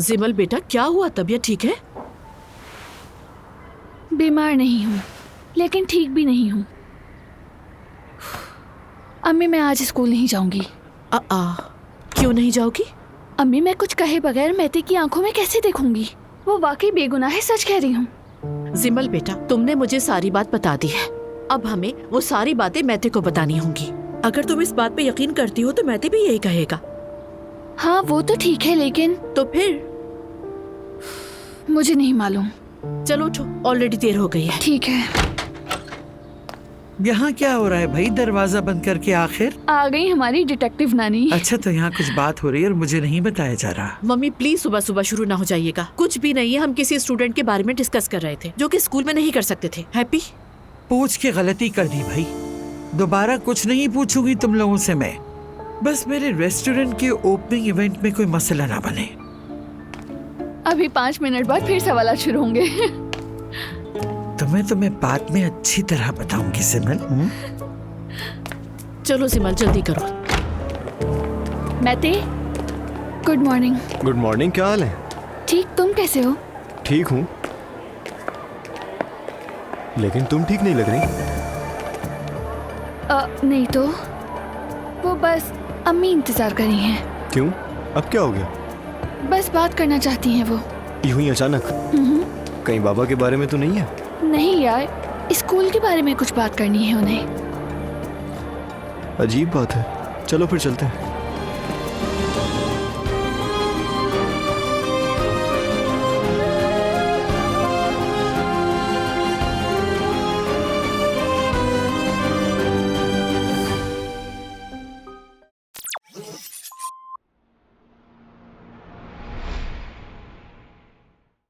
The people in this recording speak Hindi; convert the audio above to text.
जिमल बेटा, क्या हुआ? तबीयत ठीक है? बीमार नहीं हूँ, लेकिन ठीक भी नहीं हूँ। अम्मी, मैं आज स्कूल नहीं जाऊंगी। क्यों नहीं जाओगी? अम्मी, मैं कुछ कहे बगैर मैते की आंखों में कैसे देखूंगी? वो वाकई बेगुनाह है, सच कह रही हूँ। जिमल बेटा, तुमने मुझे सारी बात बता दी है। अब हमें वो सारी बातें मैते को बतानी होंगी। अगर तुम इस बात पे यकीन करती हो तो मैते भी यही कहेगा। हाँ, वो तो ठीक है, लेकिन तो फिर? मुझे नहीं मालूम। चलो उठो, ऑलरेडी देर हो गई है। ठीक है। यहाँ क्या हो रहा है भाई? दरवाजा बंद करके आखिर आ गई हमारी डिटेक्टिव नानी। अच्छा, तो यहाँ कुछ बात हो रही है और मुझे नहीं बताया जा रहा। मम्मी प्लीज सुबह सुबह शुरू ना हो जाइएगा। कुछ भी नहीं है, हम किसी स्टूडेंट के बारे में डिस्कस कर रहे थे जो कि स्कूल में नहीं कर सकते थे। हैप्पी, पूछ के गलती कर दी भाई। दोबारा कुछ नहीं पूछूंगी तुम लोगों से मैं। बस मेरे रेस्टोरेंट के ओपनिंग इवेंट में कोई मसला ना बने। अभी 5 मिनट बाद फिर सवाल शुरू होंगे। तुम्हें बाद में अच्छी तरह बताऊंगी सिमरन। चलो सिमल जल्दी करो। मैते, गुड मॉर्निंग। गुड मॉर्निंग, क्या हाल है? ठीक, तुम कैसे हो? ठीक हूँ, लेकिन तुम ठीक नहीं लग रही। नहीं तो वो बस अम्मी इंतजार कर रही हैं। क्यों? अब क्या हो गया? बस बात करना चाहती हैं वो। यूं ही अचानक? कहीं बाबा के बारे में तो नहीं है? नहीं यार, स्कूल के बारे में कुछ बात करनी है उन्हें। अजीब बात है। चलो फिर चलते हैं।